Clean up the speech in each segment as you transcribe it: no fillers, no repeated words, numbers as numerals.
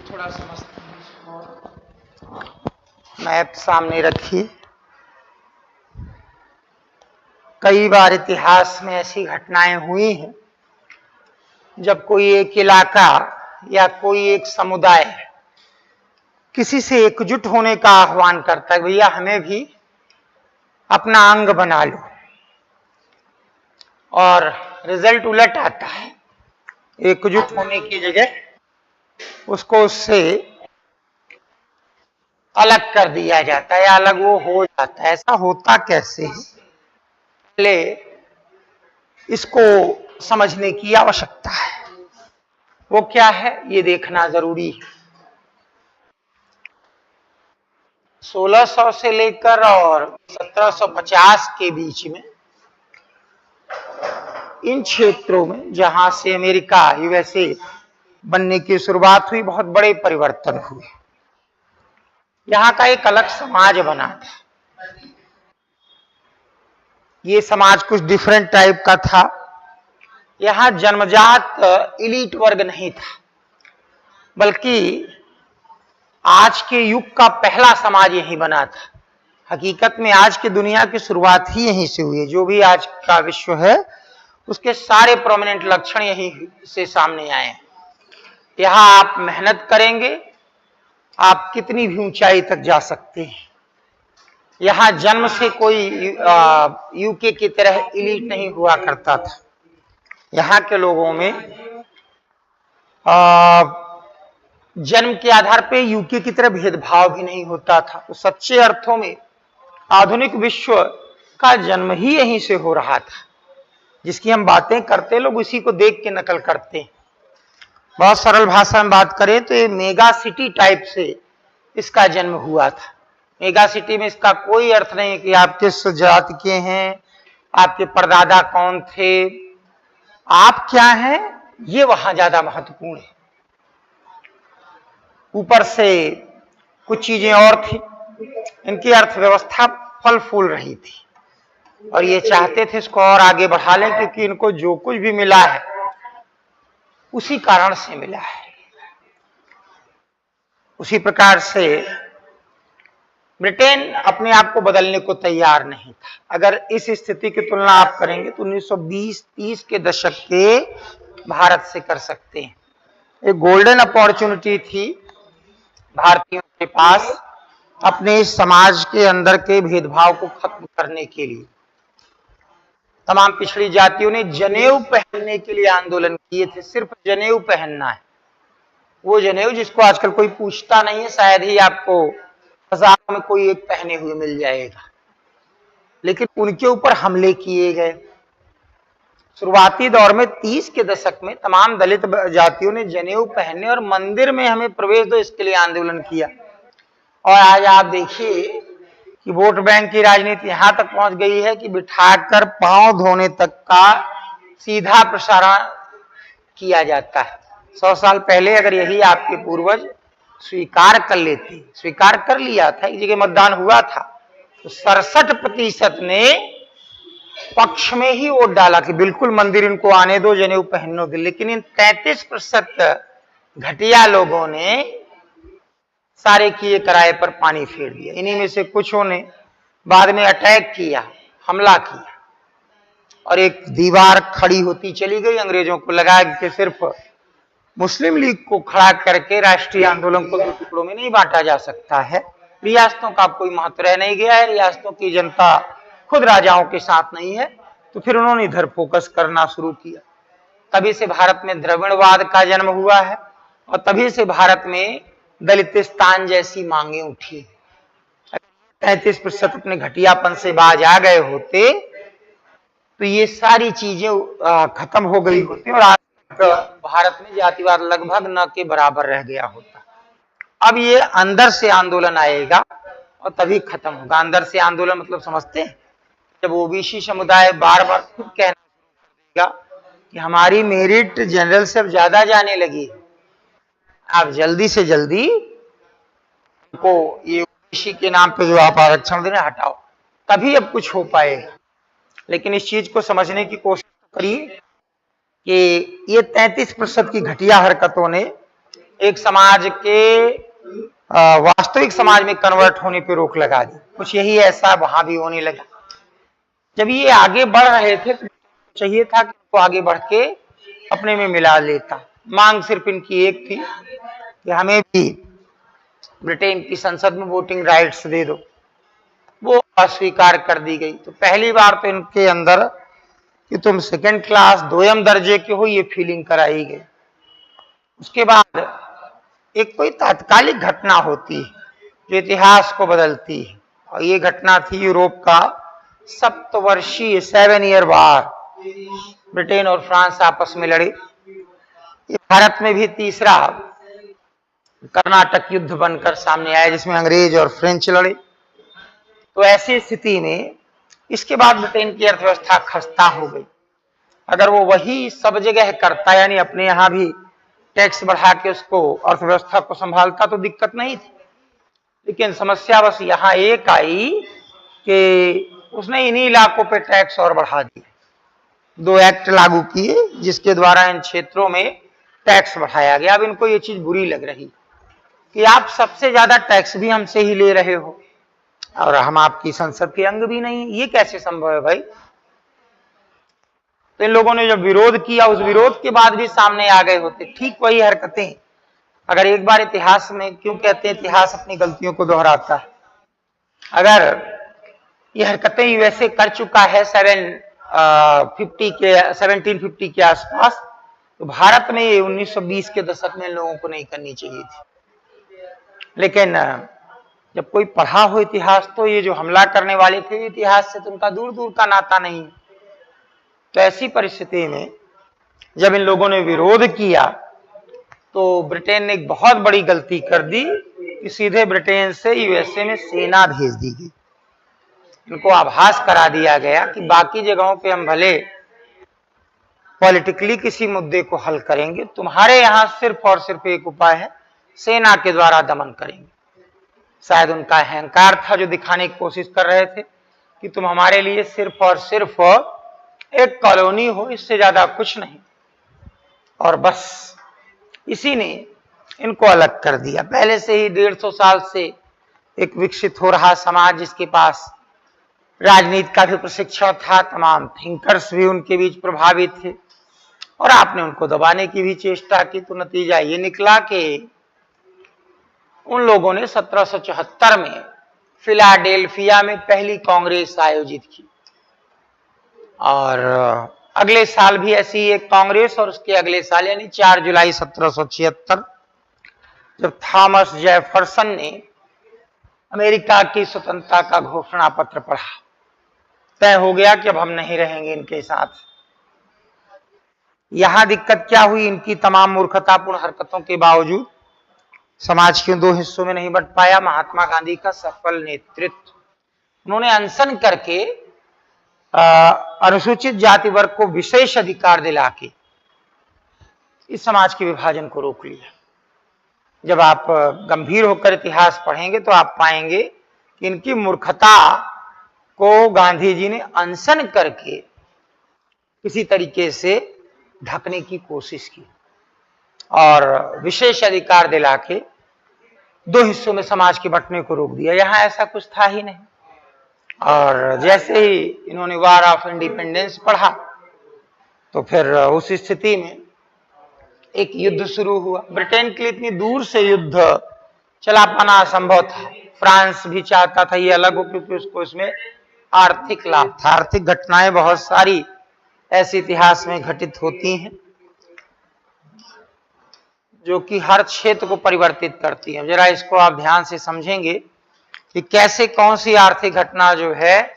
थोड़ा समझते हैं इसको। मैप सामने रखिए। कई बार इतिहास में ऐसी घटनाएं हुई हैं जब कोई एक इलाका या कोई एक समुदाय किसी से एकजुट होने का आह्वान करता है, भैया हमें भी अपना अंग बना लो, और रिजल्ट उलट आता है। एकजुट होने की जगह उसको उससे अलग कर दिया जाता है या अलग वो हो जाता है। ऐसा होता कैसे है, पहले इसको समझने की आवश्यकता है। वो क्या है ये देखना जरूरी है। 1600 से लेकर और 1750 के बीच में इन क्षेत्रों में जहां से अमेरिका यूएसए बनने की शुरुआत हुई, बहुत बड़े परिवर्तन हुए। यहां का एक अलग समाज बना था। ये समाज कुछ डिफरेंट टाइप का था। यहां जन्मजात इलीट वर्ग नहीं था, बल्कि आज के युग का पहला समाज यही बना था। हकीकत में आज की दुनिया की शुरुआत ही यहीं से हुई है। जो भी आज का विश्व है उसके सारे प्रोमिनेंट लक्षण यहीं से सामने आए हैं। यहां आप मेहनत करेंगे, आप कितनी भी ऊंचाई तक जा सकते हैं। यहां जन्म से कोई यूके की तरह इलीट नहीं हुआ करता था। यहां के लोगों में जन्म के आधार पे यूके की तरह भेदभाव भी नहीं होता था। तो सच्चे अर्थों में आधुनिक विश्व का जन्म ही यहीं से हो रहा था। जिसकी हम बातें करते लोग उसी को देख के नकल करते हैं। बहुत सरल भाषा में बात करें तो ये मेगा सिटी टाइप से इसका जन्म हुआ था। मेगा सिटी में इसका कोई अर्थ नहीं कि आप किस जाति के हैं, आपके परदादा कौन थे, आप क्या हैं, ये वहां ज्यादा महत्वपूर्ण है। ऊपर से कुछ चीजें और थी। इनकी अर्थव्यवस्था फल फूल रही थी और ये चाहते थे इसको और आगे बढ़ा लें, क्योंकि इनको जो कुछ भी मिला है उसी कारण से मिला है। उसी प्रकार से ब्रिटेन अपने आप को बदलने को तैयार नहीं था। अगर इस स्थिति की तुलना आप करेंगे तो 1920-30 के दशक के भारत से कर सकते हैं। एक गोल्डन अपॉर्चुनिटी थी भारतीयों के पास अपने समाज के अंदर के भेदभाव को खत्म करने के लिए। तमाम पिछड़ी जातियों ने जनेऊ पहनने के लिए आंदोलन किए थे। सिर्फ जनेऊ पहनना है, वो जनेऊ जिसको आजकल कोई पूछता नहीं है। शायद ही आपको हजारों में कोई एक पहने हुए मिल जाएगा, लेकिन उनके ऊपर हमले किए गए। शुरुआती दौर में 30 के दशक में तमाम दलित जातियों ने जनेऊ पहनने और मंदिर में हमें प्रवेश दो इसके लिए आंदोलन किया। और आज आप देखिए कि वोट बैंक की राजनीति यहां तक पहुंच गई है कि बिठाकर पांव धोने तक का सीधा प्रसारण किया जाता है। 100 साल पहले अगर यही आपके पूर्वज स्वीकार कर लेते, स्वीकार कर लिया था, एक जगह मतदान हुआ था तो 67% ने पक्ष में ही वोट डाला कि बिल्कुल मंदिर इनको आने दो, जनेऊ पहनने दो। लेकिन इन 33% घटिया लोगों ने सारे किए कराए पर पानी फेर दिया। इन्हीं में से कुछों ने बाद में अटैक किया, हमला किया, और एक दीवार खड़ी होती चली गई। अंग्रेजों को लगा कि सिर्फ मुस्लिम लीग को खड़ा करके राष्ट्रीय आंदोलन को 2 टुकड़ों में नहीं बांटा जा सकता है। रियासतों का कोई महत्व रह नहीं गया है, रियासतों की जनता खुद राजाओं के साथ नहीं है। तो फिर उन्होंने इधर फोकस करना शुरू किया। तभी से भारत में द्रविड़वाद का जन्म हुआ है और तभी से भारत में दलितिस्तान जैसी मांगे उठी। 33% अपने घटियापन से बाज आ गए होते तो ये सारी चीजें खत्म हो गई होती और आज भारत में जातिवाद लगभग न के बराबर रह गया होता। अब ये अंदर से आंदोलन आएगा और तभी खत्म होगा। अंदर से आंदोलन मतलब समझते हैं, जब ओबीसी समुदाय बार बार खुद कहना शुरू कर देगा कि हमारी मेरिट जनरल से अब ज्यादा जाने लगी, आप जल्दी से जल्दी को ये ओबीसी के नाम पे जो आप आरक्षण दे रहे हैं हटाओ, तभी अब कुछ हो पाएगा। लेकिन इस चीज को समझने की कोशिश करिए कि ये 33% की घटिया हरकतों ने एक समाज के वास्तविक समाज में कन्वर्ट होने पे रोक लगा दी। कुछ यही ऐसा वहां भी होने लगा। जब ये आगे बढ़ रहे थे तो चाहिए था कि वो आगे बढ़ के अपने में मिला लेता। मांग सिर्फ इनकी एक थी कि हमें भी ब्रिटेन की संसद में वोटिंग राइट्स दे दो। वो अस्वीकार कर दी गई। तो पहली बार तो इनके अंदर कि तुम सेकंड क्लास दोयम दर्जे के हो, ये फीलिंग कराई गई। उसके बाद एक कोई तात्कालिक घटना होती है जो इतिहास को बदलती है, और ये घटना थी यूरोप का सप्तवर्षीय 7 ईयर वार। ब्रिटेन और फ्रांस आपस में लड़े। ये भारत में भी तीसरा कर्नाटक युद्ध बनकर सामने आया, जिसमें अंग्रेज और फ्रेंच लड़े। तो ऐसी स्थिति में इसके बाद ब्रिटेन की अर्थव्यवस्था खस्ता हो गई। अगर वो वही सब जगह करता, यानी अपने यहां भी टैक्स बढ़ा के उसको अर्थव्यवस्था को संभालता, तो दिक्कत नहीं थी। लेकिन समस्या बस यहां एक आई कि उसने इन्हीं इलाकों पे टैक्स और बढ़ा दिए। 2 एक्ट लागू किए जिसके द्वारा इन क्षेत्रों में टैक्स बढ़ाया गया। अब इनको ये चीज बुरी लग रही कि आप सबसे ज्यादा टैक्स भी हमसे ही ले रहे हो और हम आपकी संसद के अंग भी नहीं, ये कैसे संभव है भाई। तो इन लोगों ने जब विरोध किया, उस विरोध के बाद भी सामने आ गए होते। ठीक वही हरकतें, अगर एक बार इतिहास में, क्यों कहते हैं इतिहास अपनी गलतियों को दोहराता है, अगर ये हरकतें यूएसए कर चुका है 1750 के आसपास, तो भारत में 1920 के दशक में लोगों को नहीं करनी चाहिए थी। लेकिन जब कोई पढ़ा हो इतिहास, तो ये जो हमला करने वाले थे इतिहास से तो उनका दूर दूर का नाता नहीं। तो ऐसी परिस्थिति में जब इन लोगों ने विरोध किया, तो ब्रिटेन ने एक बहुत बड़ी गलती कर दी कि सीधे ब्रिटेन से यूएसए में सेना भेज दी गई। इनको आभास करा दिया गया कि बाकी जगहों पे हम भले पॉलिटिकली किसी मुद्दे को हल करेंगे, तुम्हारे यहां सिर्फ और सिर्फ एक उपाय है, सेना के द्वारा दमन करेंगे। शायद उनका अहंकार था जो दिखाने की कोशिश कर रहे थे कि तुम हमारे लिए सिर्फ और सिर्फ एक कॉलोनी हो, इससे ज्यादा कुछ नहीं। और बस इसी ने इनको अलग कर दिया। पहले से ही 150 साल से एक विकसित हो रहा समाज, जिसके पास राजनीति का भी प्रशिक्षण था, तमाम थिंकर्स भी उनके बीच प्रभावित थे, और आपने उनको दबाने की भी चेष्टा की। तो नतीजा ये निकला कि उन लोगों ने 1774 में फिलाडेल्फिया में पहली कांग्रेस आयोजित की, और अगले साल भी ऐसी एक कांग्रेस, और उसके अगले साल यानी 4 जुलाई 1776 जब थॉमस जेफरसन ने अमेरिका की स्वतंत्रता का घोषणा पत्र पढ़ा, तय हो गया कि अब हम नहीं रहेंगे इनके साथ। यहां दिक्कत क्या हुई, इनकी तमाम मूर्खतापूर्ण हरकतों के बावजूद समाज के 2 हिस्सों में नहीं बंट पाया महात्मा गांधी का सफल नेतृत्व। उन्होंने अनशन करके अनुसूचित जाति वर्ग को विशेष अधिकार दिला के इस समाज के विभाजन को रोक लिया। जब आप गंभीर होकर इतिहास पढ़ेंगे तो आप पाएंगे कि इनकी मूर्खता को गांधी जी ने अनशन करके किसी तरीके से ढकने की कोशिश की और विशेष अधिकार दिला के 2 हिस्सों में समाज के बंटने को रोक दिया। यहां ऐसा कुछ था ही नहीं। और जैसे ही इन्होंने वार ऑफ इंडिपेंडेंस पढ़ा, तो फिर उस स्थिति में एक युद्ध शुरू हुआ। ब्रिटेन के लिए इतनी दूर से युद्ध चला पाना असंभव था। फ्रांस भी चाहता था ये अलग हो, क्योंकि उसको इसमें आर्थिक लाभ था। आर्थिक घटनाएं बहुत सारी ऐसे इतिहास में घटित होती हैं जो कि हर क्षेत्र को परिवर्तित करती हैं। जरा इसको आप ध्यान से समझेंगे कि कैसे कौन सी आर्थिक घटना जो है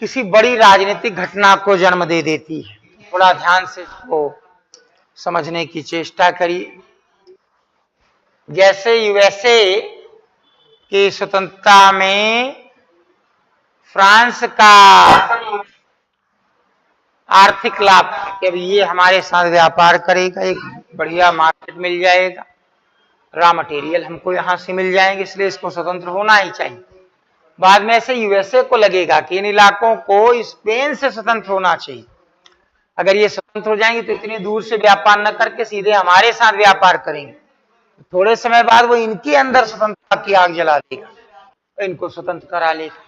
किसी बड़ी राजनीतिक घटना को जन्म दे देती है। थोड़ा ध्यान से इसको समझने की चेष्टा करिए। जैसे यूएसए की स्वतंत्रता में फ्रांस का आर्थिक लाभ कि अब ये हमारे साथ व्यापार करेगा, एक बढ़िया मार्केट मिल जाएगा, रॉ मटेरियल हमको यहां से मिल जाएंगे, इसलिए इसको स्वतंत्र होना ही चाहिए। बाद में ऐसे यूएसए को लगेगा कि इन इलाकों को स्पेन से स्वतंत्र होना चाहिए। अगर ये स्वतंत्र हो जाएंगे तो इतनी दूर से व्यापार न करके सीधे हमारे साथ व्यापार करेंगे, थोड़े समय बाद वो इनके अंदर स्वतंत्रता की आग जला देगा, इनको स्वतंत्र करा लेगा।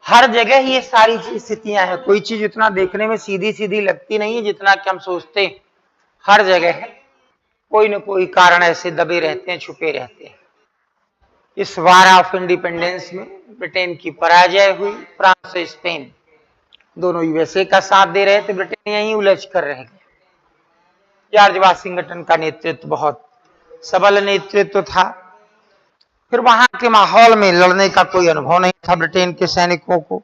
हर जगह ये सारी स्थितियां हैं। कोई चीज उतना देखने में सीधी सीधी लगती नहीं है जितना कि हम सोचते हैं। हर जगह है, कोई न कोई कारण ऐसे दबे रहते हैं, छुपे रहते हैं। इस वार ऑफ इंडिपेंडेंस में ब्रिटेन की पराजय हुई। फ्रांस और स्पेन दोनों यूएसए का साथ दे रहे थे, ब्रिटेन यहीं उलझ कर रह गया। जॉर्ज वाशिंगटन का नेतृत्व बहुत सबल नेतृत्व था। फिर वहां के माहौल में लड़ने का कोई अनुभव नहीं था ब्रिटेन के सैनिकों को।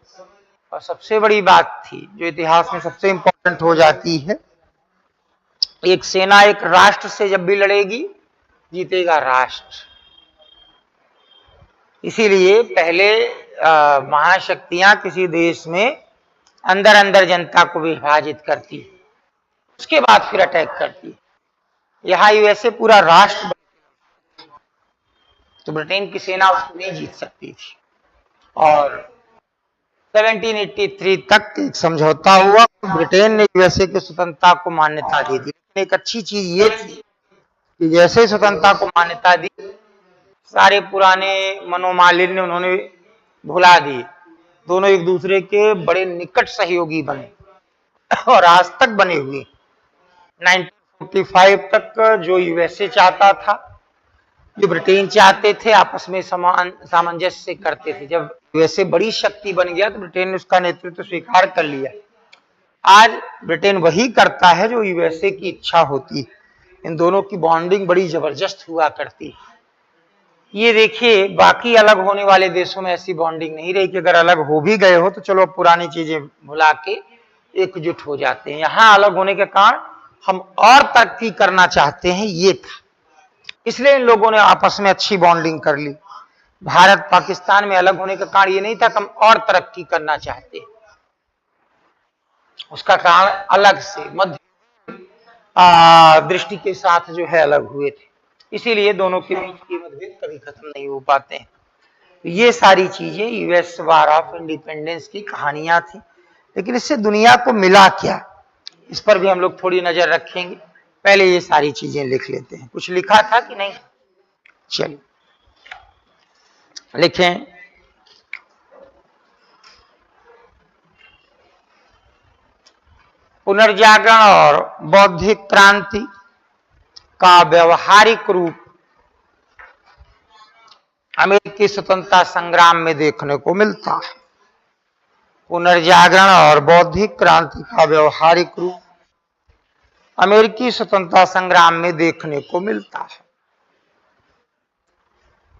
और सबसे बड़ी बात थी जो इतिहास में सबसे इंपॉर्टेंट हो जाती है, एक सेना एक राष्ट्र से जब भी लड़ेगी जीतेगा राष्ट्र। इसीलिए पहले महाशक्तियां किसी देश में अंदर अंदर जनता को विभाजित करती, उसके बाद फिर अटैक करती। यहां यूएसए पूरा राष्ट्र, तो ब्रिटेन की सेना उसको नहीं जीत सकती थी। और 1783 तक एक समझौता हुआ, ब्रिटेन ने यूएसए की स्वतंत्रता को मान्यता दी थी। लेकिन एक अच्छी चीज ये थी कि जैसे स्वतंत्रता को मान्यता दी, सारे पुराने मनोमालिन्य उन्होंने भुला दिए। दोनों एक दूसरे के बड़े निकट सहयोगी बने और आज तक बने हुए। 1945 तक जो यूएसए चाहता था, जो ब्रिटेन चाहते थे, आपस में सामंजस्य करते थे। जब यूएसए बड़ी शक्ति बन गया तो ब्रिटेन ने उसका नेतृत्व स्वीकार कर लिया। आज ब्रिटेन वही करता है जो यूएसए की इच्छा होती। इन दोनों की बॉन्डिंग बड़ी जबरदस्त हुआ करती। ये देखिए, बाकी अलग होने वाले देशों में ऐसी बॉन्डिंग नहीं रही कि अगर अलग हो भी गए हो तो चलो पुरानी चीजें भुला के एकजुट हो जाते हैं। यहां अलग होने के कारण हम और तरक्की करना चाहते हैं, ये था। इसलिए इन लोगों ने आपस में अच्छी बॉन्डिंग कर ली। भारत पाकिस्तान में अलग होने का कारण ये नहीं था कि हम और तरक्की करना चाहते, उसका कारण अलग से मध्य दृष्टि के साथ जो है अलग हुए थे। इसीलिए दोनों के बीच की मतभेद कभी खत्म नहीं हो पाते हैं। ये सारी चीजें यूएस वार ऑफ इंडिपेंडेंस की कहानियां थी। लेकिन इससे दुनिया को मिला क्या, इस पर भी हम लोग थोड़ी नजर रखेंगे। पहले ये सारी चीजें लिख लेते हैं। कुछ लिखा था कि नहीं? चलिए लिखें। पुनर्जागरण और बौद्धिक क्रांति का व्यवहारिक रूप अमेरिकी स्वतंत्रता संग्राम में देखने को मिलता है। पुनर्जागरण और बौद्धिक क्रांति का व्यवहारिक रूप अमेरिकी स्वतंत्रता संग्राम में देखने को मिलता है।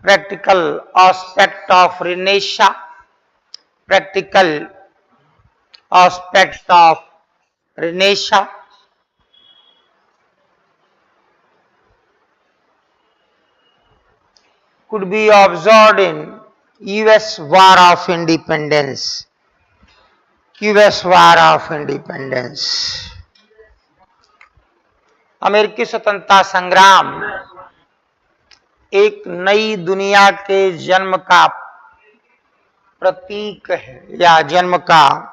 Practical aspect of renaissance, practical aspect of renaissance could be observed in US War of Independence. US War of Independence. अमेरिकी स्वतंत्रता संग्राम एक नई दुनिया के जन्म का प्रतीक है, या जन्म का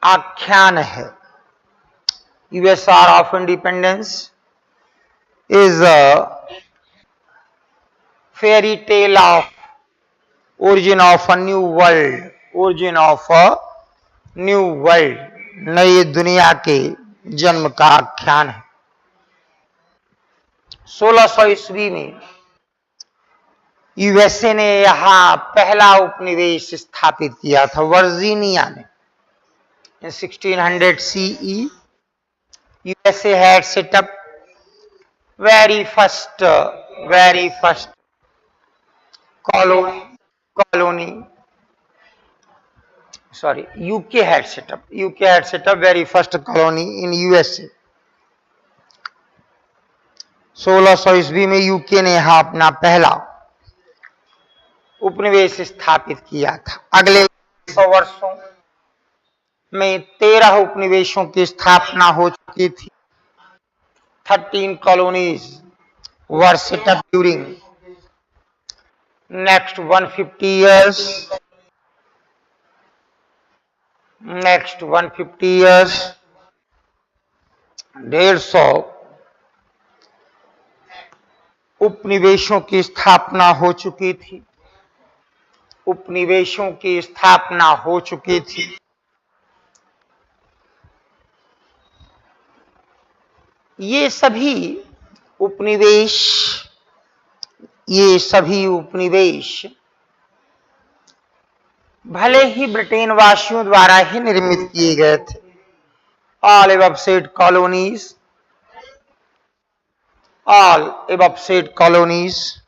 आख्यान है। US War of Independence is a fairy tale of origin of a new world, origin of a new world, नई दुनिया के जन्म का आख्यान है। 1600 ईस्वी में यूएसए ने यहां पहला उपनिवेश स्थापित किया था, वर्जीनिया में। In 1600 CE, USA had set up very first colony. Sorry, UK had set up very first colony in USA. 1600 ईस्वी में यूके ने यहां अपना पहला उपनिवेश स्थापित किया था। अगले 100 वर्षों में 13 उपनिवेशों की स्थापना हो चुकी थी। 13 colonies were set up during next 150 years, next 150 years, 150 उपनिवेशों की स्थापना हो चुकी थी, उपनिवेशों की स्थापना हो चुकी थी। ये सभी उपनिवेश भले ही ब्रिटेन वासियों द्वारा ही निर्मित किए गए थे। All above said colonies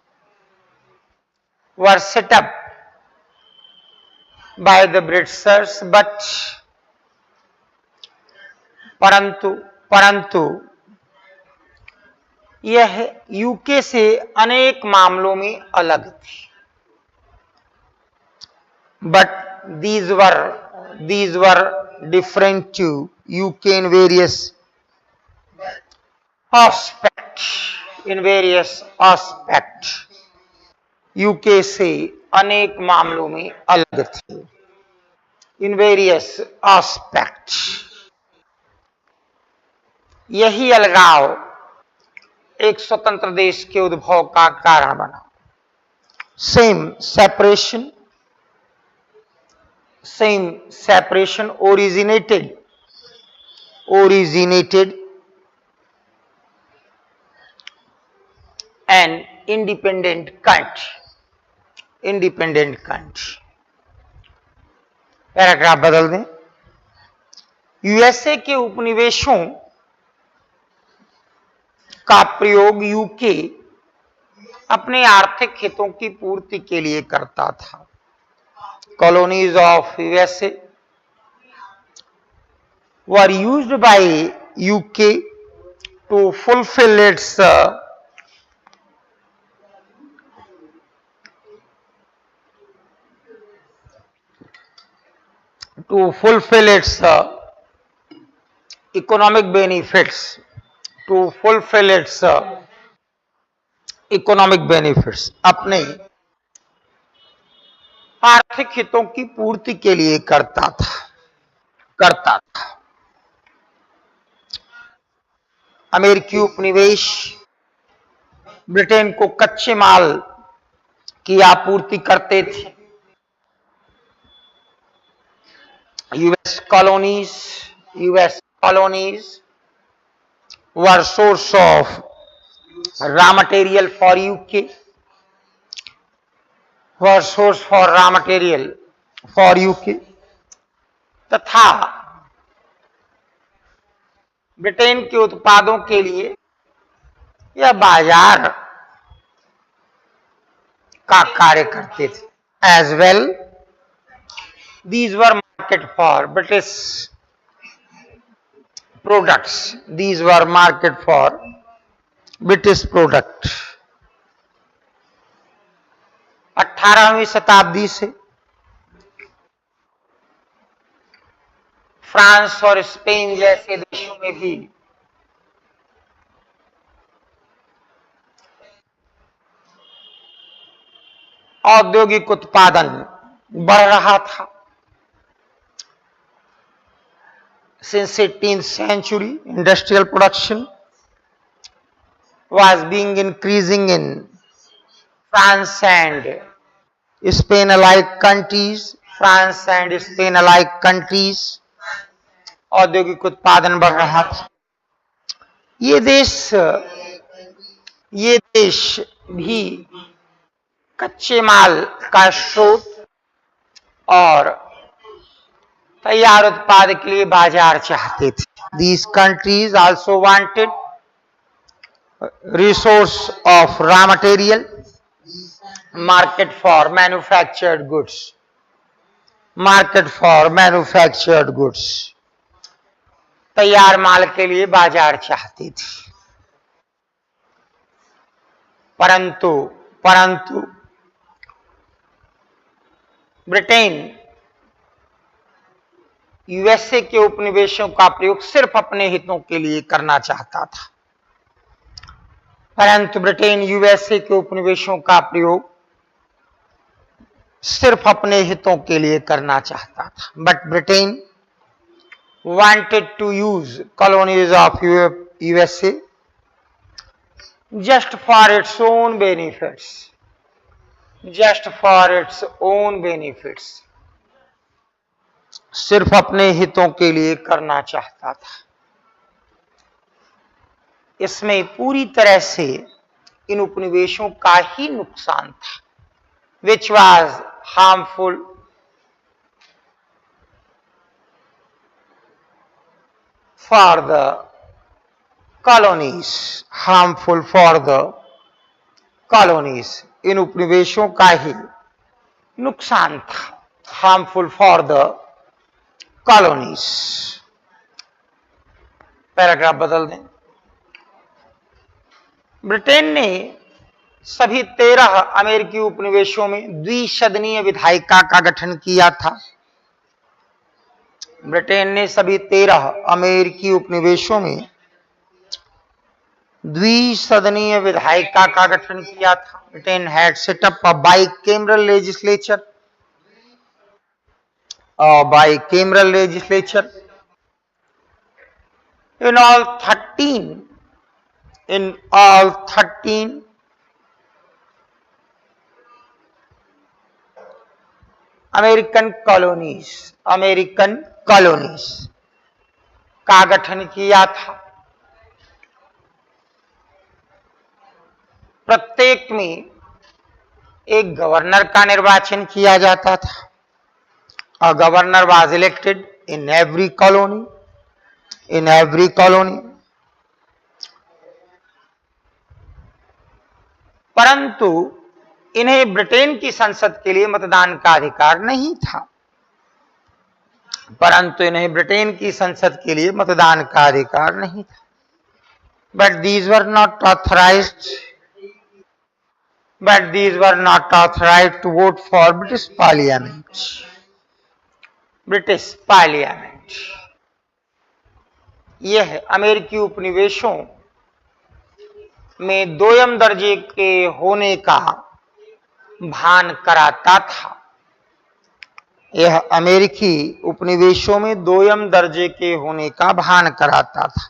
were set up by the Britishers, but परंतु यह यूके से अनेक मामलों में अलग थी। But these were different to UK in various aspects, UK से अनेक मामलों में अलग थे। In various aspects, यही अलगाव एक स्वतंत्र देश के उद्भव का कारण बना। Same separation originated an independent country. Paragraph बदल दें। यूएसए के उपनिवेशों का प्रयोग यूके अपने आर्थिक हितों की पूर्ति के लिए करता था। Colonies of USA were used by UK to fulfill its economic benefits, अपने आर्थिक हितों की पूर्ति के लिए करता था। अमेरिकी उपनिवेश ब्रिटेन को कच्चे माल की आपूर्ति करते थे। US colonies were source of raw material for UK, तथा ब्रिटेन के उत्पादों के लिए यह बाजार का कार्य करते थे। As well, these were market for British products. 18वीं शताब्दी से फ्रांस और स्पेन जैसे देशों में भी औद्योगिक उत्पादन बढ़ रहा था। Since 18th century, industrial production was being increasing in France and Spain alike countries. औद्योगिक उत्पादन बढ़ रहा था। ये देश भी कच्चे माल का स्रोत और तैयार उत्पाद के लिए बाजार चाहते थे। These countries also wanted resource of raw material, market for manufactured goods. तैयार माल के लिए बाजार चाहते थे। परंतु ब्रिटेन यूएसए के उपनिवेशों का प्रयोग सिर्फ अपने हितों के लिए करना चाहता था। परंतु ब्रिटेन यूएसए के उपनिवेशों का प्रयोग सिर्फ अपने हितों के लिए करना चाहता था. But Britain wanted to use colonies of USA just for its own benefits. Just for its own benefits. सिर्फ अपने हितों के लिए करना चाहता था. इसमें पूरी तरह से इन उपनिवेशों का ही नुकसान था, which was harmful for the colonies. Harmful for the colonies. इन उपनिवेशों का ही नुकसान था. Harmful for the colonies. Paragraph बदल दें. ब्रिटेन ने सभी 13 अमेरिकी उपनिवेशों में द्विसदनीय विधायिका का गठन किया था. ब्रिटेन ने सभी 13 अमेरिकी उपनिवेशों में द्विसदनीय विधायिका का गठन किया था. Britain had set up a bicameral legislature. Bicameral legislature in all 13 American colonies का गठन किया था. प्रत्येक में एक गवर्नर का निर्वाचन किया जाता था. A governor was elected in every colony. परंतु इन्हें ब्रिटेन की संसद के लिए मतदान का अधिकार नहीं था. But these were not authorized to vote for British Parliament. यह अमेरिकी उपनिवेशों में दोयम दर्जे के होने का भान कराता था. यह अमेरिकी उपनिवेशों में दोयम दर्जे के होने का भान कराता था.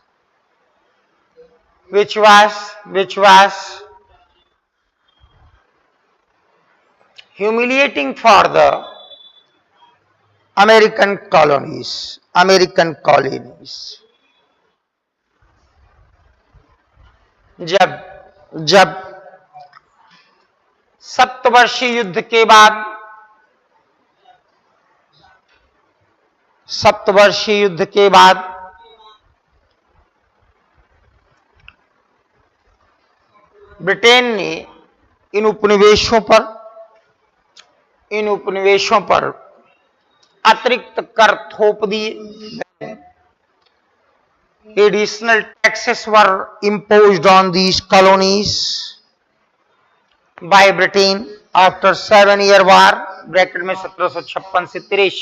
which was humiliating for the American colonies. जब सप्तवर्षीय युद्ध के बाद ब्रिटेन ने इन उपनिवेशों पर अतिरिक्त कर थोप दिए. Additional taxes were imposed on these colonies by Britain after 7-year war. Bracket में 1756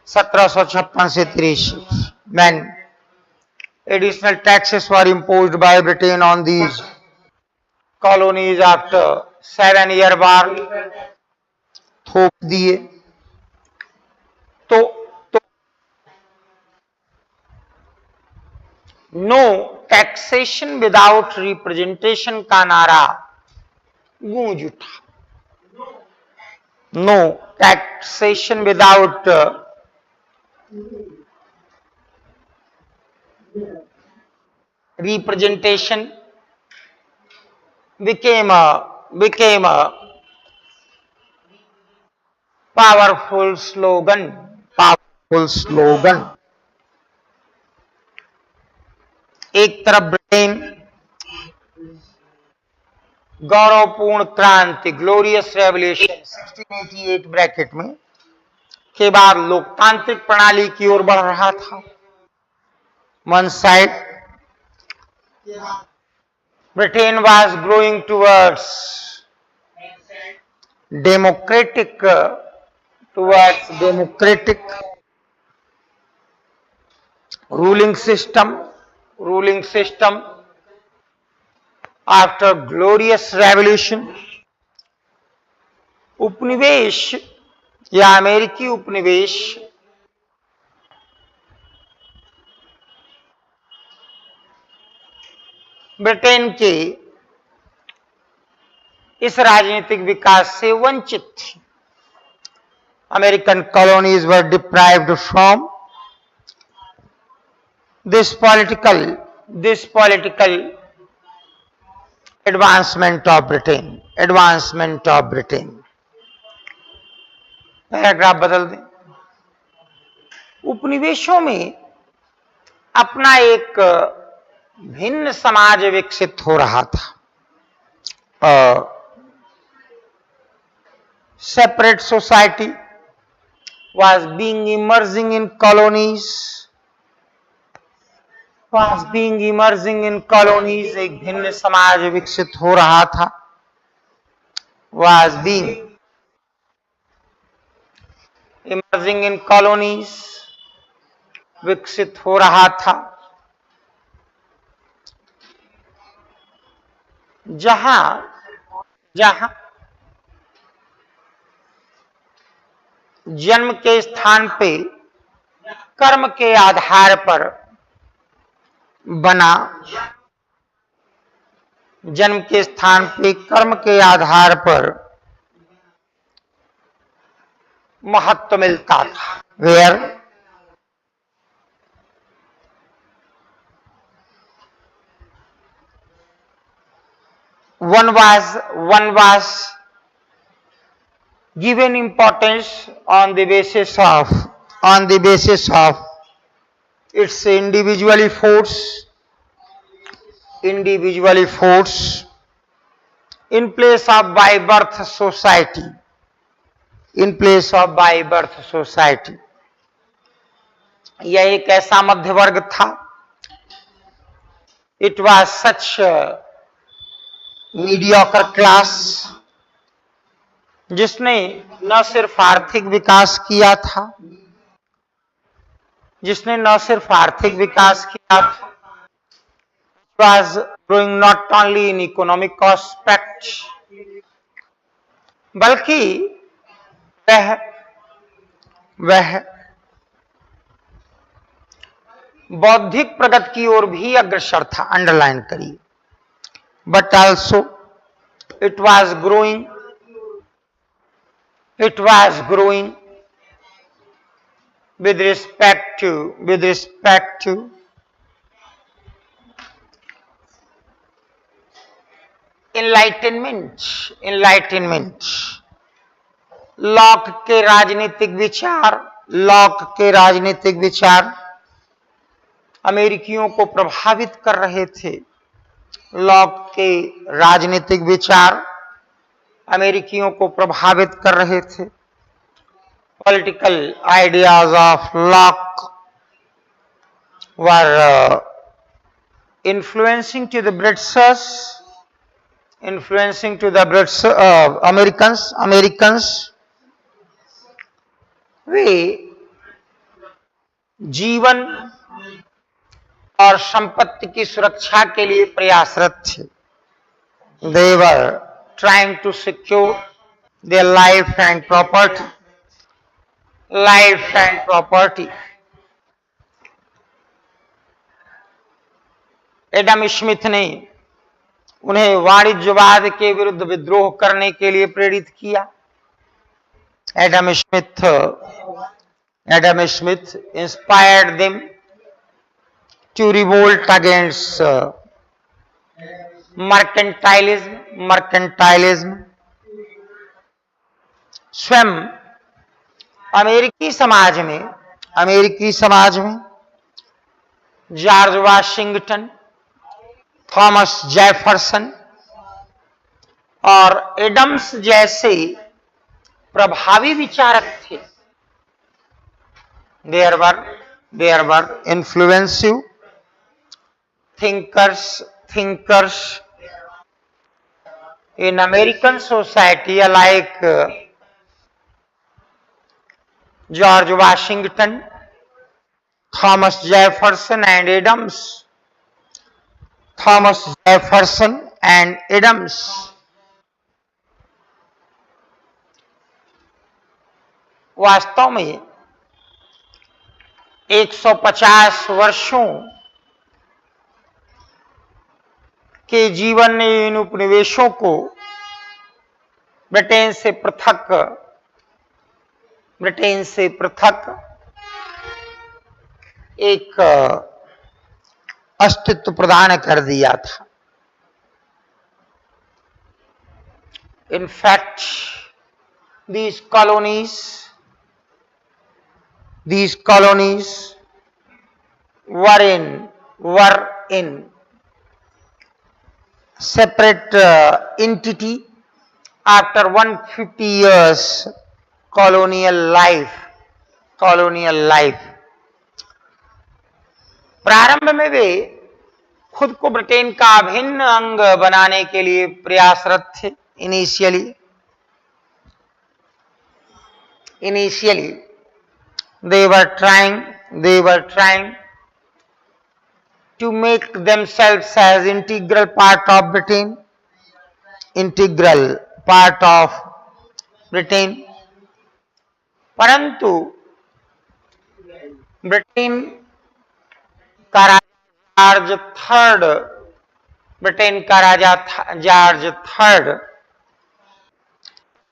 से 63 when additional taxes were imposed by Britain on these colonies after 7-year war. थोप दिए. तो नो टैक्सेशन विदाउट रिप्रेजेंटेशन का नारा गूंज उठा. No taxation without representation became a powerful slogan. एक तरफ ब्रिटेन गौरवपूर्ण क्रांति ग्लोरियस रेवोल्यूशन 1688 ब्रैकेट में के बाद लोकतांत्रिक प्रणाली की ओर बढ़ रहा था. One side, Britain was growing towards democratic ruling system after glorious revolution. उपनिवेश या अमेरिकी उपनिवेश ब्रिटेन के इस राजनीतिक विकास से वंचित थी। American colonies were deprived from this political advancement of Britain, paragraph बदल दें। उपनिवेशों में अपना एक भिन्न समाज विकसित हो रहा था। Separate society was being emerging in colonies, एक भिन्न समाज विकसित हो रहा था। was being emerging in colonies, विकसित हो रहा था, जहां जन्म के स्थान पे कर्म के आधार पर बना, जन्म के स्थान पे कर्म के आधार पर महत्व मिलता था। Where one was given importance on the basis of its individual force in place of by birth society, यह एक ऐसा मध्य वर्ग था। It was such a mediocre class जिसने न सिर्फ आर्थिक विकास किया था, was growing not only in economic aspect, बल्कि वह बौद्धिक प्रगति की ओर भी अग्रसर था। अंडरलाइन करिए। But also it was growing with respect to enlightenment, lock के राजनीतिक विचार अमेरिकियों को प्रभावित कर रहे थे। लॉक के राजनीतिक विचार अमेरिकियों को प्रभावित कर रहे थे। Political ideas of Locke were influencing to the Americans. वे जीवन और संपत्ति की सुरक्षा के लिए प्रयासरत थे। They were trying to secure their life and property. Adam Smith ने उन्हें वाणिज्यवाद के विरुद्ध विद्रोह करने के लिए प्रेरित किया। Adam Smith inspired them to revolt against mercantilism. स्वयं अमेरिकी समाज में जॉर्ज वाशिंगटन, थॉमस जेफरसन और एडम्स जैसे प्रभावी विचारक थे। There were influential thinkers in American society like George Washington, Thomas Jefferson and Adams. वास्तव में 150 वर्षों के जीवन ने इन उपनिवेशों को ब्रिटेन से पृथक एक अस्तित्व प्रदान कर दिया था। In fact, these colonies were in separate entity after 150 years colonial life। प्रारंभ में वे खुद को ब्रिटेन का अभिन्न अंग बनाने के लिए प्रयासरत थे। Initially they were trying to make themselves as integral part of Britain, परंतु ब्रिटेन का राजा जॉर्ज थर्ड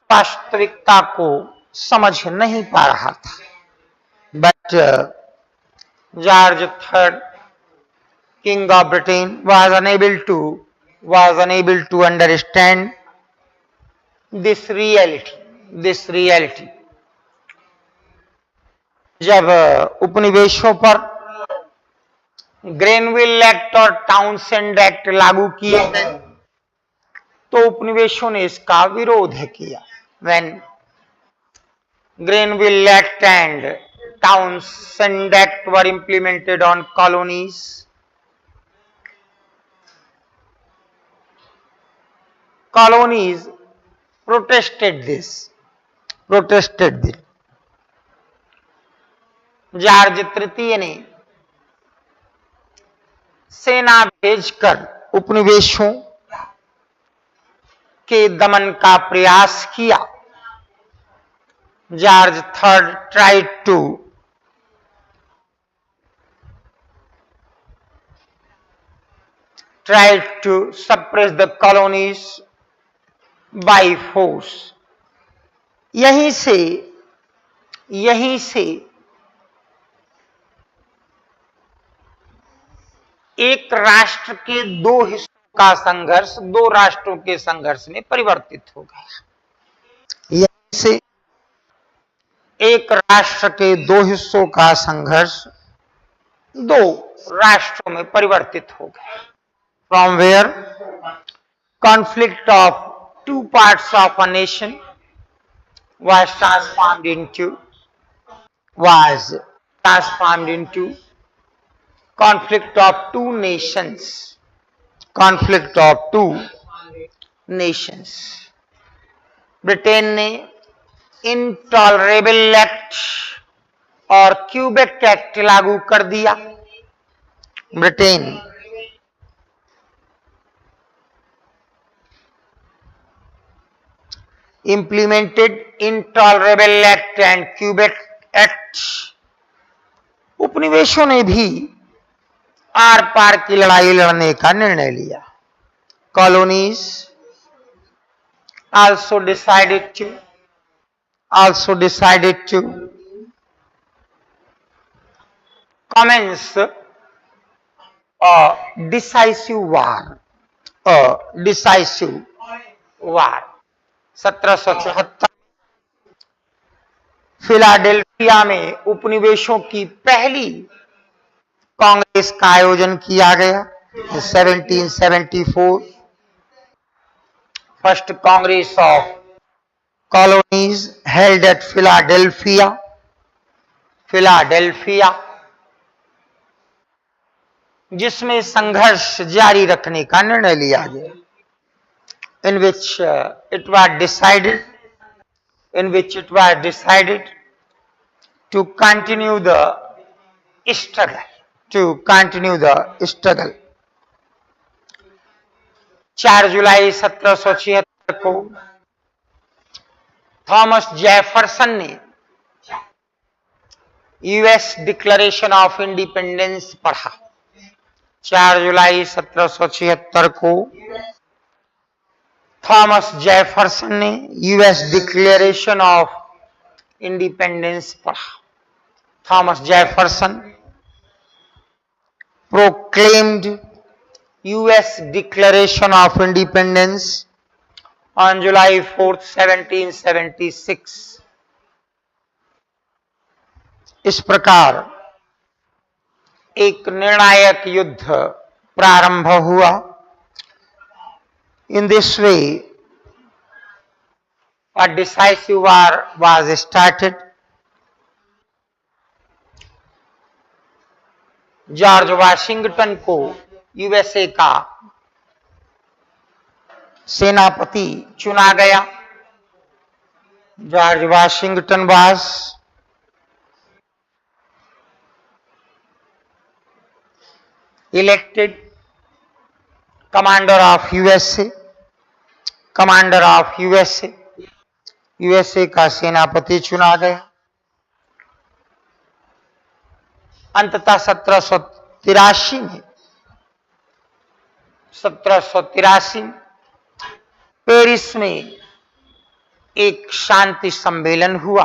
वास्तविकता को समझ नहीं पा रहा था। But George third, king of Britain, was unable to understand this reality। जब उपनिवेशों पर ग्रेनविल एक्ट और टाउनसेंड एक्ट लागू किए गए तो उपनिवेशों ने इसका विरोध किया। When Grenville Act and Townshend Act were implemented on colonies protested this। George तृतीय ने सेना भेजकर उपनिवेशों के दमन का प्रयास किया। George third tried to suppress the colonies by force। यहीं से एक राष्ट्र के दो हिस्सों का संघर्ष दो राष्ट्रों के संघर्ष में परिवर्तित हो गया। यहीं से एक राष्ट्र के दो हिस्सों का संघर्ष दो राष्ट्रों में परिवर्तित हो गया। From where conflict of two parts of a nation was transformed into conflict of two nations। Britain ने इंटॉलरेबल एक्ट और क्यूबेक एक्ट लागू कर दिया। Britain implemented intolerable act and Quebec Act। उपनिवेशों ने भी आर पार की लड़ाई लड़ने का निर्णय लिया। Colonies also decided to commence a decisive war। 1774 Philadelphia में उपनिवेशों की पहली कांग्रेस का आयोजन किया गया। 1774 first Congress of colonies held at Philadelphia, जिसमें संघर्ष जारी रखने का निर्णय लिया गया। In which it was decided to continue the struggle। 4 जुलाई 1776 को थॉमस जेफरसन ने यूएस डिक्लेरेशन ऑफ इंडिपेंडेंस पढ़ा 4 जुलाई 1776 को थॉमस जेफरसन ने यूएस डिक्लेरेशन ऑफ इंडिपेंडेंस पढ़ा। Thomas Jefferson proclaimed US Declaration of Independence on July 4th, 1776। इस प्रकार एक निर्णायक युद्ध प्रारंभ हुआ। In this way, a decisive war was started। George Washington को यूएसए का सेनापति चुना गया। George Washington was elected commander of USA. Commander of USA, USA का सेनापति चुना गया। अंततः 1783 में पेरिस में एक शांति सम्मेलन हुआ।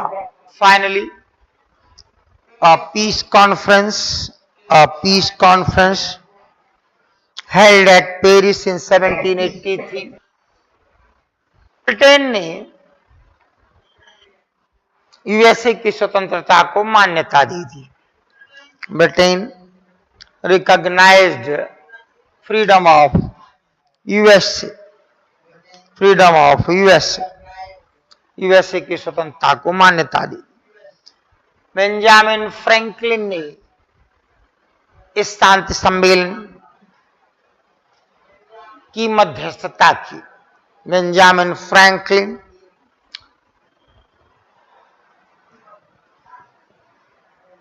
Finally a peace conference held at Paris in 1783। Britain ने यूएसए की स्वतंत्रता को मान्यता दी थी। Britain recognized freedom of USA, USA की स्वतंत्रता को मान्यता दी। बेंजामिन फ्रैंकलिन ने इस शांति सम्मेलन की मध्यस्थता की। Benjamin Franklin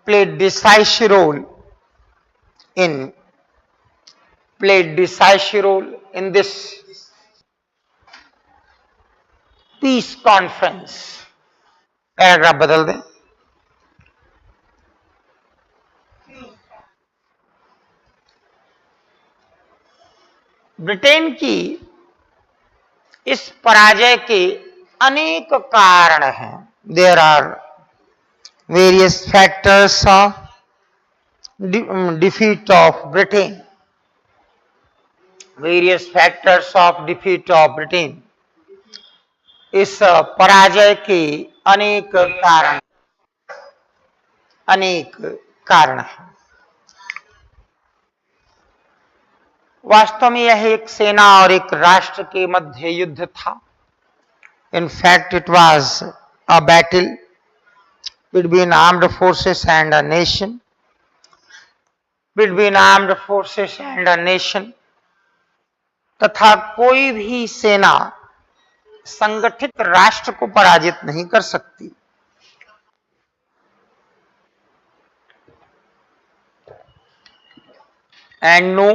played decisive role in this peace conference। Paragraph बदल दें। ब्रिटेन की इस पराजय के अनेक कारण हैं। There are various factors of defeat of Britain। various factors of defeat of Britain। इस पराजय के अनेक कारण हैं। वास्तव में यह एक सेना और एक राष्ट्र के मध्य युद्ध था। In fact, it was a battle between armed forces and a nation। तथा कोई भी सेना संगठित राष्ट्र को पराजित नहीं कर सकती। And no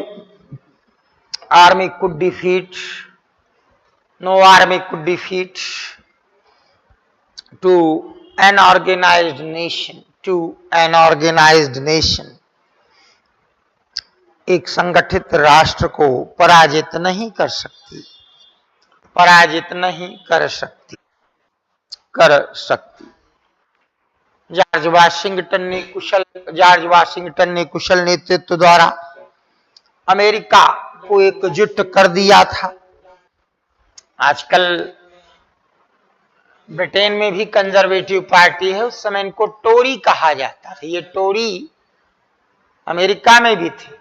army could defeat to an organized nation। एक संगठित राष्ट्र को पराजित नहीं कर सकती। जॉर्ज वाशिंगटन ने कुशल नेतृत्व द्वारा अमेरिका को एकजुट कर दिया था। आजकल ब्रिटेन में भी कंजर्वेटिव पार्टी है, उस समय इनको टोरी कहा जाता था। ये टोरी अमेरिका में भी थे,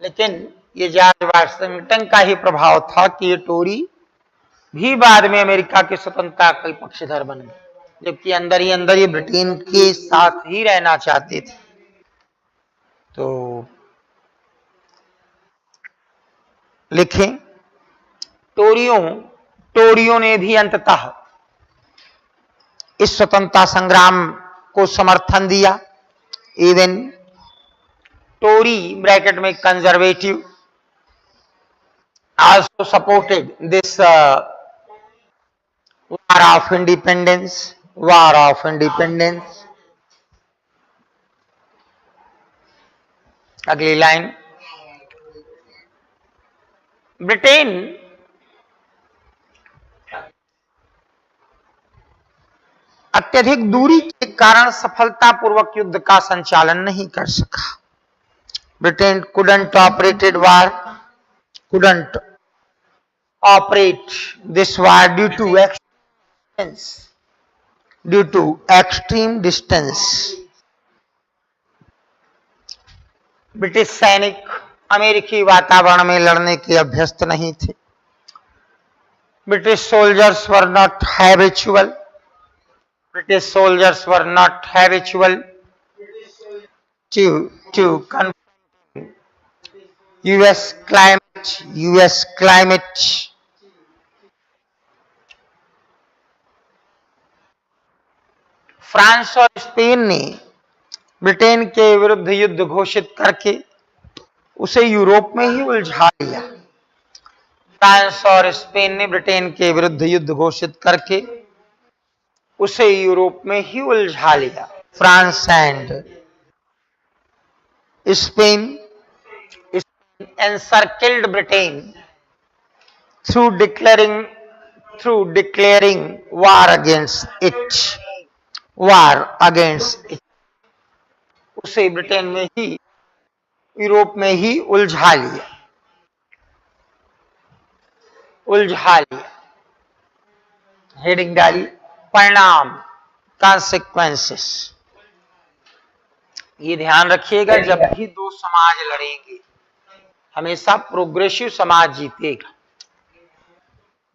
लेकिन ये जॉर्ज वाशिंगटन का ही प्रभाव था कि ये टोरी भी बाद में अमेरिका की स्वतंत्रता के पक्षधर बन गए, जबकि अंदर ही अंदर ये ब्रिटेन के साथ ही रहना चाहते थे। तो लिखें, टोरियों ने भी अंततः इस स्वतंत्रता संग्राम को समर्थन दिया। इवन टोरी ब्रैकेट में conservative also supported this war of independence। अगली लाइन, ब्रिटेन अत्यधिक दूरी के कारण सफलतापूर्वक युद्ध का संचालन नहीं कर सका। Britain couldn't operate this war due to extreme distance. British सैनिक अमेरिकी वातावरण में लड़ने के अभ्यस्त नहीं थे। British soldiers were not habitual to confront US climate. France और स्पेन ने ब्रिटेन के विरुद्ध युद्ध घोषित करके उसे यूरोप में ही उलझा लिया। फ्रांस और स्पेन ने ब्रिटेन के विरुद्ध युद्ध घोषित करके उसे यूरोप में ही उलझा लिया। France and Spain encircled Britain through declaring war against it. उसे ब्रिटेन में ही यूरोप में ही उलझा लिया। हेडिंग डाली, परिणाम, consequences। ये ध्यान रखिएगा, जब भी दो समाज लड़ेंगे हमेशा प्रोग्रेसिव समाज जीतेगा।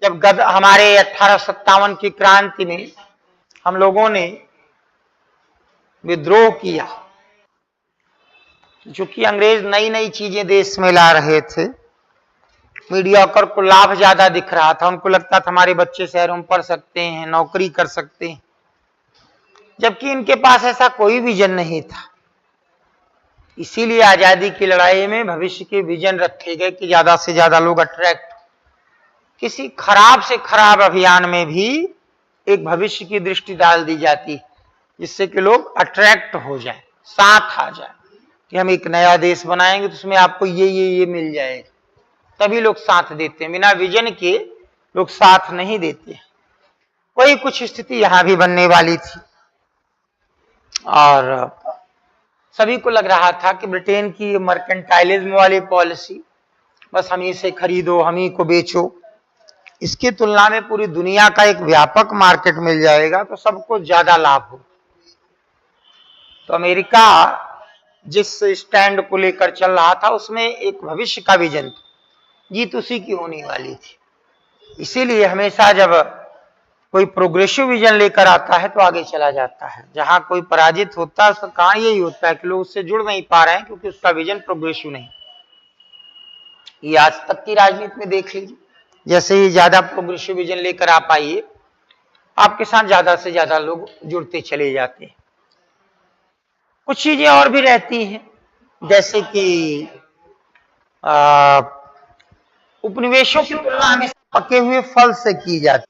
जब हमारे 1857 की क्रांति में हम लोगों ने विद्रोह किया, चूंकि अंग्रेज नई नई चीजें देश में ला रहे थे, मीडियोकर को लाभ ज्यादा दिख रहा था। उनको लगता था हमारे बच्चे शहरों में पढ़ सकते हैं, नौकरी कर सकते हैं, जबकि इनके पास ऐसा कोई विजन नहीं था। इसीलिए आजादी की लड़ाई में भविष्य के विजन रखे गए कि ज्यादा से ज्यादा लोग अट्रैक्ट, किसी खराब से खराब अभियान में भी एक भविष्य की दृष्टि डाल दी जाती, जिससे कि लोग अट्रैक्ट हो जाए, साथ आ जाए कि हम एक नया देश बनाएंगे तो उसमें आपको ये मिल जाएगा, तभी लोग साथ देते हैं। बिना विजन के लोग साथ नहीं देते। वही कुछ स्थिति यहां भी बनने वाली थी और सभी को लग रहा था कि ब्रिटेन की मर्केंटाइलिज्म वाली पॉलिसी, बस हम ही से खरीदो, हम ही को बेचो, इसकी तुलना में पूरी दुनिया का एक व्यापक मार्केट मिल जाएगा तो सबको ज्यादा लाभ हो। तो अमेरिका जिस स्टैंड को लेकर चल रहा था उसमें एक भविष्य का विजन, जीत उसी की होने वाली थी। इसीलिए हमेशा जब कोई प्रोग्रेसिव विजन लेकर आता है तो आगे चला जाता है। जहां कोई पराजित होता है उसका कारण यही होता है कि लोग उससे जुड़ नहीं पा रहे हैं, क्योंकि उसका विजन प्रोग्रेसिव नहीं। ये आज तक की राजनीति में देख लीजिए, जैसे ही ज्यादा प्रोग्रेसिव विजन लेकर आप आइए, आपके साथ ज्यादा से ज्यादा लोग जुड़ते चले जाते हैं। कुछ चीजें और भी रहती हैं, जैसे कि उपनिवेशों की तुलना हमेशा पके हुए फल से की जाती।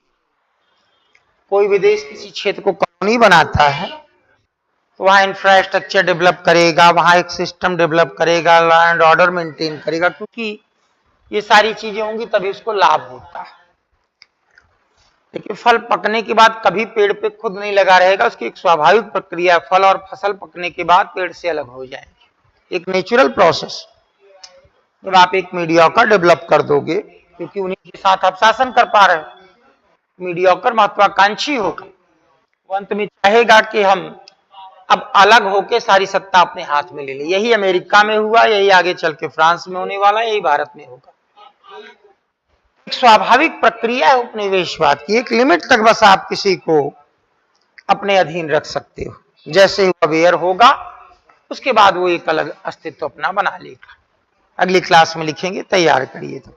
कोई भी देश किसी क्षेत्र को कॉलोनी बनाता है तो वहां इंफ्रास्ट्रक्चर डेवलप करेगा, वहां एक सिस्टम डेवलप करेगा, लॉ एंड ऑर्डर मेंटेन करेगा, क्योंकि ये सारी चीजें होंगी तभी उसको लाभ होता है। लेकिन फल पकने के बाद कभी पेड़ पे खुद नहीं लगा रहेगा, उसकी एक स्वाभाविक प्रक्रिया, फल और फसल पकने के बाद पेड़ से अलग हो जाएंगे, एक नेचुरल प्रोसेस। जब आप एक मीडियोकर डेवलप कर दोगे, क्योंकि उन्हीं के साथ आप शासन कर पा रहे हो, मीडियोकर महत्वाकांक्षी होगा, वो अंत में चाहेगा कि हम अब अलग होके सारी सत्ता अपने हाथ में ले ले। यही अमेरिका में हुआ, यही आगे चल के फ्रांस में होने वाला, यही भारत में होगा। एक स्वाभाविक प्रक्रिया है उपनिवेशवाद की, एक लिमिट तक बस आप किसी को अपने अधीन रख सकते हो, जैसे वो अवेयर होगा उसके बाद वो एक अलग अस्तित्व अपना बना लेगा। अगली क्लास में लिखेंगे, तैयार करिए। तो